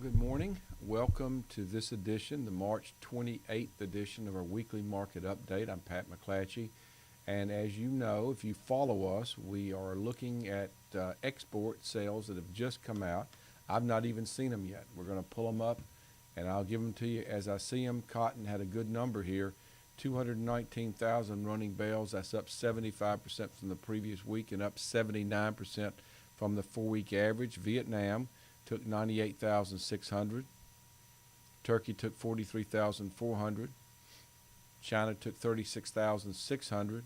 Good morning. Welcome to this edition, the March 28th edition of our weekly market update. I'm Pat McClatchy, and as you know, if you follow us, we are looking at export sales that have just come out. I've not even seen them yet. We're going to pull them up, and I'll give them to you as I see them. Cotton had a good number here, 219,000 running bales. That's up 75% from the previous week and up 79% from the 4-week average. Vietnam took 98,600. Turkey took 43,400. China took 36,600.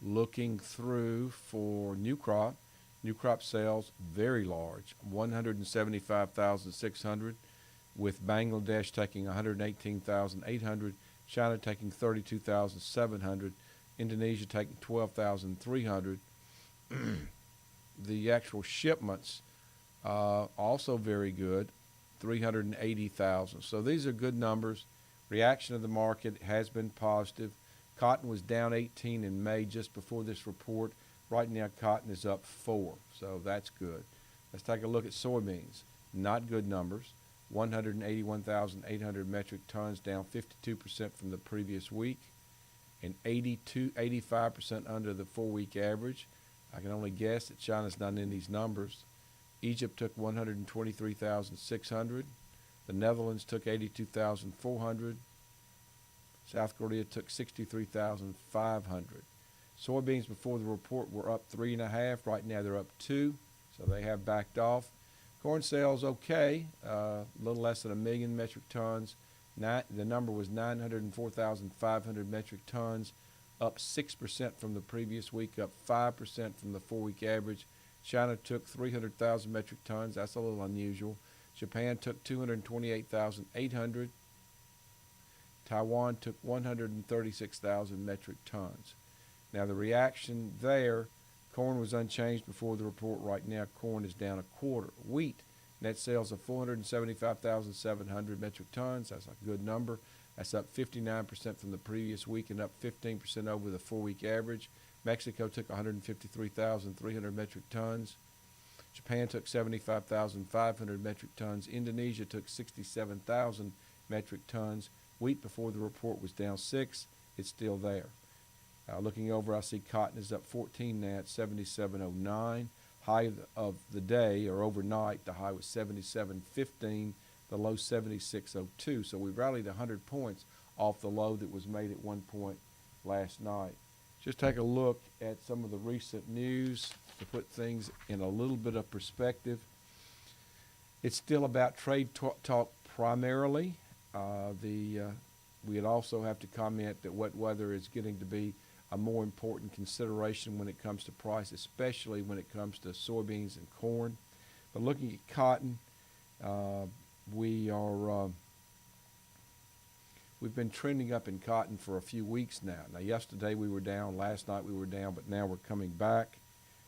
Looking through for new crop sales very large, 175,600, with Bangladesh taking 118,800, China taking 32,700, Indonesia taking 12,300. The actual shipments also very good, 380,000. So these are good numbers. Reaction of the market has been positive. Cotton was down 18 in May just before this report. Right now cotton is up 4, so that's good. Let's take a look at soybeans. Not good numbers. 181,800 metric tons, down 52% from the previous week, and 85% under the 4-week average. I can only guess that China's not in these numbers. Egypt took 123,600. The Netherlands took 82,400. South Korea took 63,500. Soybeans before the report were up 3.5. Right now they're up 2, so they have backed off. Corn sales okay, a little less than 1 million metric tons. The number was 904,500 metric tons, up 6% from the previous week, up 5% from the 4-week average. China took 300,000 metric tons. That's a little unusual. Japan took 228,800. Taiwan took 136,000 metric tons. Now the reaction there, corn was unchanged before the report. Right now corn is down 1/4. Wheat, net sales of 475,700 metric tons. That's a good number. That's up 59% from the previous week and up 15% over the 4-week average. Mexico took 153,300 metric tons. Japan took 75,500 metric tons. Indonesia took 67,000 metric tons. Wheat before the report was down 6. It's still there. Looking over, I see cotton is up 14 now at 77.09. High of the day or overnight, the high was 77.15. The low 76.02. So we rallied 100 points off the low that was made at one point last night. Just take a look at some of the recent news to put things in a little bit of perspective. It's still about trade talk primarily. We'd also have to comment that wet weather is getting to be a more important consideration when it comes to price, especially when it comes to soybeans and corn. But looking at cotton, we've been trending up in cotton for a few weeks now. Now, yesterday we were down, last night we were down, but now we're coming back.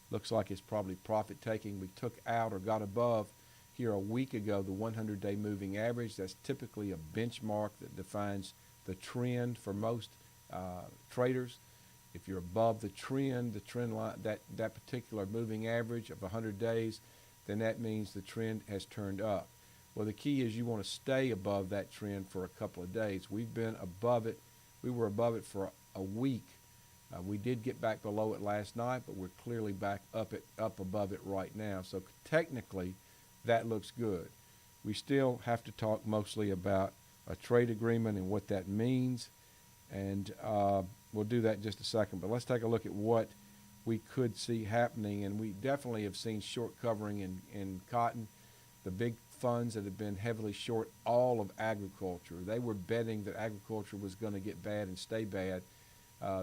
Looks like it's probably profit taking. We took out or got above here a week ago the 100-day moving average. That's typically a benchmark that defines the trend for most traders. If you're above the trend line, that particular moving average of 100 days, then that means the trend has turned up. Well, the key is you want to stay above that trend for a couple of days. We've been above it. We were above it for a week. We did get back below it last night, but we're clearly back up above it right now. So technically, that looks good. We still have to talk mostly about a trade agreement and what that means, and we'll do that in just a second. But let's take a look at what we could see happening, and we definitely have seen short covering in cotton. The big funds that have been heavily short all of agriculture. They were betting that agriculture was going to get bad and stay bad.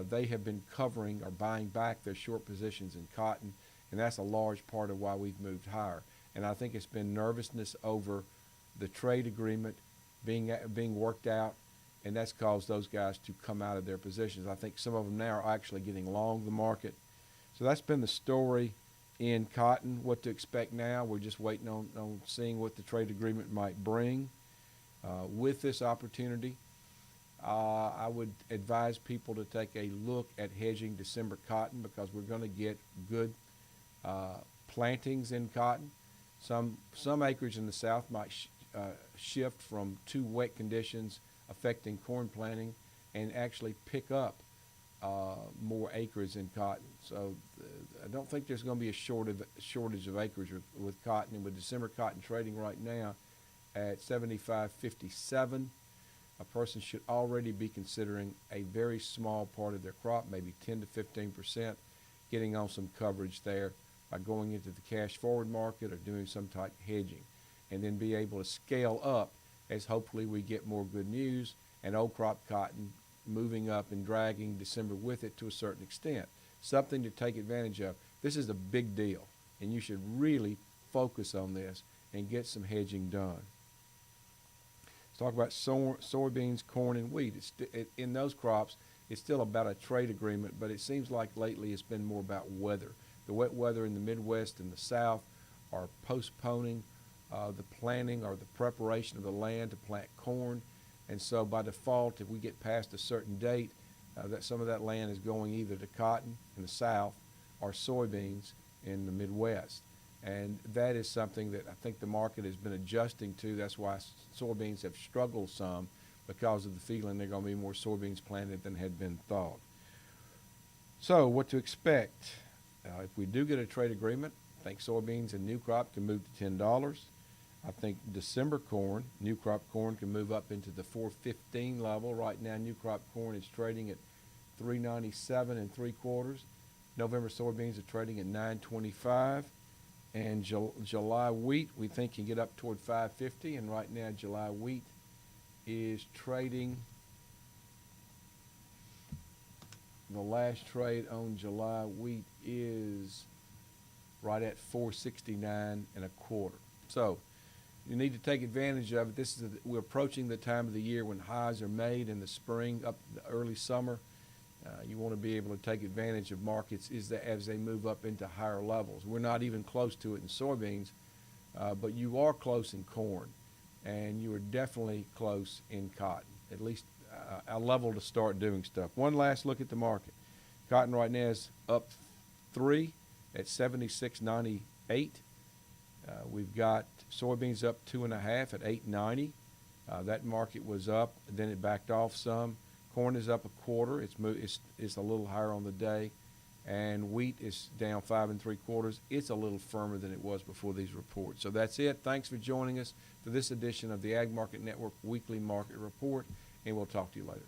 They have been covering or buying back their short positions in cotton, and that's a large part of why we've moved higher. And I think it's been nervousness over the trade agreement being worked out, and that's caused those guys to come out of their positions. I think some of them now are actually getting long the market. So that's been the story in cotton. What to expect now, we're just waiting on seeing what the trade agreement might bring. With this opportunity, I would advise people to take a look at hedging December cotton, because we're going to get good plantings in cotton. Some acreage in the south might shift from too wet conditions affecting corn planting and actually pick up more acres in cotton. So I don't think there's going to be a shortage of acreage with cotton. And with December cotton trading right now at 75.57, a person should already be considering a very small part of their crop, maybe 10 to 15%, getting on some coverage there by going into the cash forward market or doing some type of hedging, and then be able to scale up as hopefully we get more good news and old crop cotton moving up and dragging December with it to a certain extent. Something to take advantage of. This is a big deal, and you should really focus on this and get some hedging done. Let's talk about soybeans, corn, and wheat. In those crops, it's still about a trade agreement, but it seems like lately it's been more about weather. The wet weather in the Midwest and the South are postponing the planting or the preparation of the land to plant corn. And so by default, if we get past a certain date, that some of that land is going either to cotton in the South or soybeans in the Midwest. And that is something that I think the market has been adjusting to. That's why soybeans have struggled some, because of the feeling there are going to be more soybeans planted than had been thought. So what to expect? If we do get a trade agreement, I think soybeans and new crop can move to $10. I think December corn, new crop corn, can move up into the $4.15 level. Right now, new crop corn is trading at $3.97 3/4. November soybeans are trading at $9.25. And July wheat, we think, can get up toward $5.50. And right now, July wheat is trading, the last trade on July wheat is right at $4.69 1/4. So you need to take advantage of it. We're approaching the time of the year when highs are made in the spring, up the early summer. You want to be able to take advantage of markets as they move up into higher levels. We're not even close to it in soybeans, but you are close in corn, and you are definitely close in cotton, at least a level to start doing stuff. One last look at the market. Cotton right now is up 3 at 76.98. We've got soybeans up 2.5 at 8.90. That market was up, then it backed off some. Corn is up 1/4. It's a little higher on the day, and wheat is down 5 3/4. It's a little firmer than it was before these reports. So that's it. Thanks for joining us for this edition of the Ag Market Network Weekly Market Report, and we'll talk to you later.